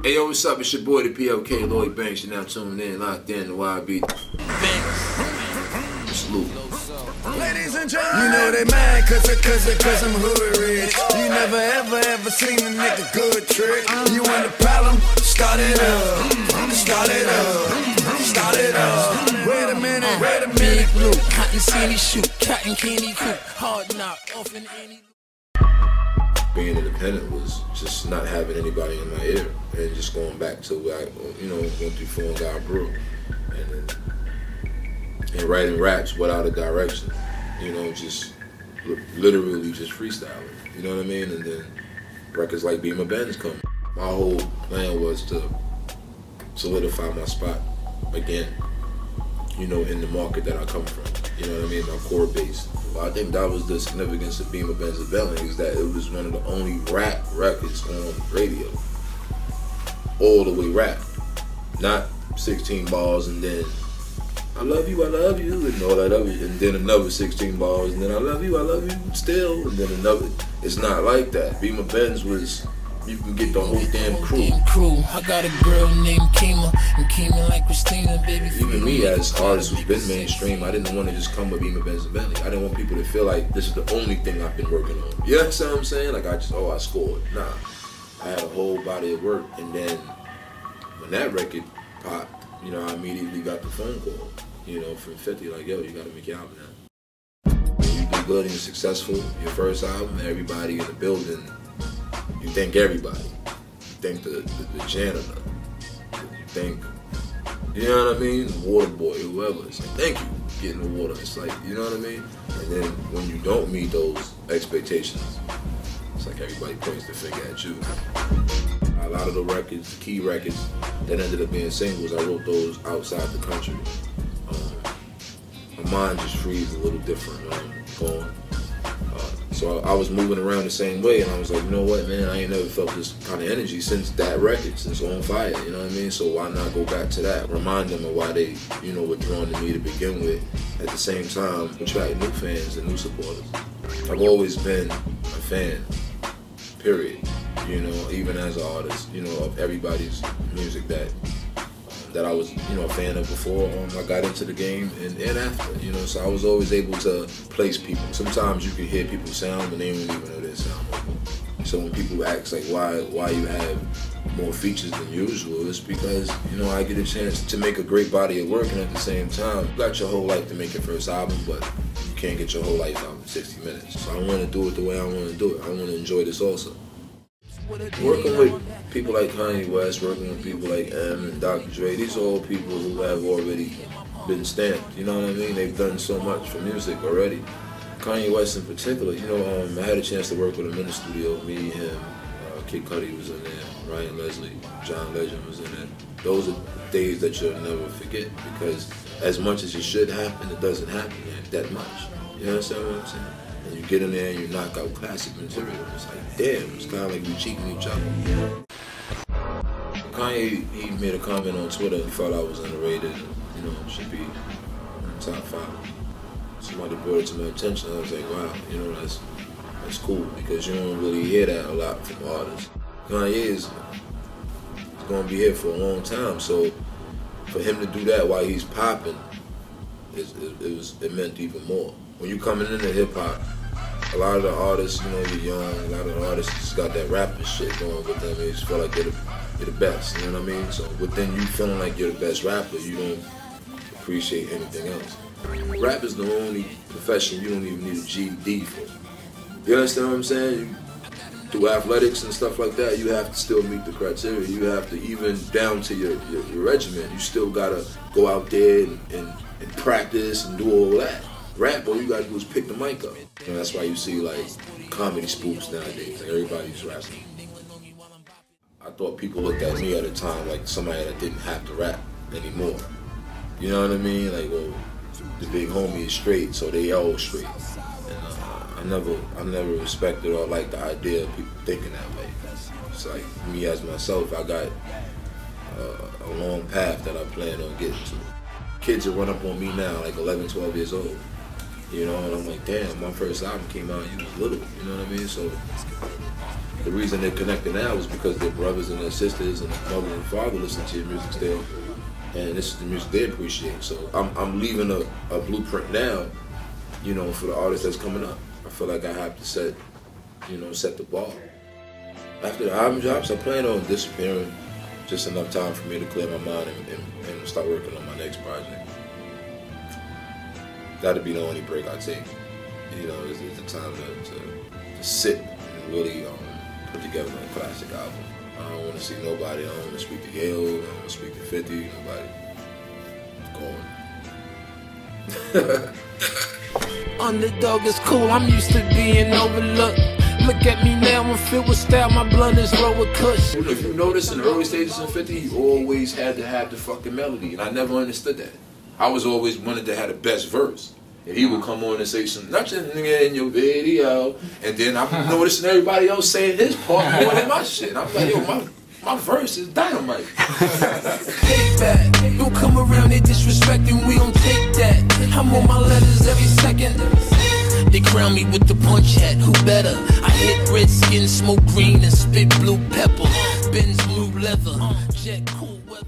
Hey yo, what's up? It's your boy, the PLK, Lloyd Banks. You're now tuned in, locked in, the YB. Salute. Ladies and gentlemen, you know they mad cause I'm hood rich. You never ever seen a nigga good trick. You want a problem? Start it up. Wait a minute. Big blue, cotton candy shoot, cotton candy coop, hard knock, off in any. Being independent was just not having anybody in my ear and just going back to where I, went through Phone Guy Brew and writing raps without a direction, just literally just freestyling, you know what I mean? And then records like Be My Benz come. My whole plan was to solidify my spot again, in the market that I come from, you know what I mean, my core base. Well, I think that was the significance of Be My Benz is that it was one of the only rap records on radio. All the way rap. Not 16 bars and then I love you, and all that other, and then another 16 bars, and then I love you still, and then another. It's not like that. Be My Benz was, you can get the whole damn crew. I got a girl named Kima, and Kima like Christina, baby. Even me as artist who's been mainstream, I didn't want to just come with Be My Benz and Bentley. I didn't want people to feel like this is the only thing I've been working on. You understand what I'm saying? Like I scored. Nah, I had a whole body of work, and then when that record popped, I immediately got the phone call, from 50, like, yo, you gotta make your album now. When you do good and you're successful, your first album, everybody in the building, you thank everybody. You thank the janitor. You thank, you know what I mean? The water boy, whoever. It's like, thank you for getting the water. It's like, you know what I mean? And then when you don't meet those expectations, it's like everybody points the finger at you. A lot of the records, the key records that ended up being singles, I wrote those outside the country. My mind just frees a little different when I'm gone. So I was moving around the same way, and I was like, you know what, man, I ain't never felt this kind of energy since that record, since On Fire, you know what I mean? So why not go back to that? Remind them of why they, were drawn to me to begin with. At the same time, attract new fans and new supporters. I've always been a fan, period. Even as an artist, of everybody's music that I was, a fan of before I got into the game and after, so I was always able to place people. Sometimes you can hear people's sound, but they don't even know their sound. So when people ask like why you have more features than usual, it's because, I get a chance to make a great body of work, and at the same time, you got your whole life to make your first album, but you can't get your whole life out in 60 minutes. So I want to do it the way I want to do it. I want to enjoy this also. Working with people like Kanye West, working with people like M and Dr. Dre, these are all people who have already been stamped, you know what I mean? They've done so much for music already. Kanye West in particular, I had a chance to work with him in the studio, me, him, Kid Cudi was in there, Ryan Leslie, John Legend was in there. Those are days that you'll never forget, because as much as it should happen, it doesn't happen that much. You understand what I'm saying? And you get in there and you knock out classic material. It's like, damn, it's kind of like we cheating each other. Kanye, he made a comment on Twitter. He felt I was underrated, should be in the top 5. Somebody brought it to my attention. I was like, wow, that's cool, because you don't really hear that a lot from artists. Kanye is going to be here for a long time, so for him to do that while he's popping, it meant even more. When you're coming into hip-hop, a lot of the artists, you're young, a lot of the artists just got that rapping shit going with them. They just feel like you're the best, you know what I mean? So within you feeling like you're the best rapper, you don't appreciate anything else. Rap is the only profession you don't even need a GED for. You understand what I'm saying? You, through athletics and stuff like that, you have to still meet the criteria. You have to, even down to your regimen, you still gotta go out there and practice and do all that. Rap, all you gotta do is pick the mic up. That's why you see like comedy spoofs nowadays. Like everybody's rapping. I thought people looked at me at a time like somebody that didn't have to rap anymore. You know what I mean? Like, well, the big homie is straight, so they all straight. And I never respected or liked the idea of people thinking that way. It's like me as myself, I got a long path that I plan on getting to. Kids will run up on me now, like 11, 12 years old. And I'm like, damn, my first album came out, you was little, you know what I mean? So the reason they're connected now is because their brothers and their sisters and their mother and father listen to your music still, and this is the music they appreciate. So I'm leaving a blueprint now, you know, for the artists that's coming up. I feel like I have to set the bar. After the album drops, I plan on disappearing just enough time for me to clear my mind and start working on my next project. That'd be the only break I take. You know, it's the time to sit and really put together a classic album. I don't want to see nobody. I don't want to speak to Yale. I don't want to speak to 50. Nobody. Gone. Underdog is cool, I'm used to being overlooked. Look at me now, I'm filled with style, my blunt is roll with kush. If you notice in the early stages of 50, you always had to have the fucking melody, and I never understood that. I was always wanted to have the best verse. And he would come on and say some nothing in your video, and then I'm noticing everybody else saying his part more than my shit. I'm like, yo, my verse is dynamite. Take back, don't come around here disrespecting, we don't take that. I'm on my letters every second. They crown me with the punch hat, who better? I hit red skin, smoke green, and spit blue pepper. Benz blue leather, jet cool weather.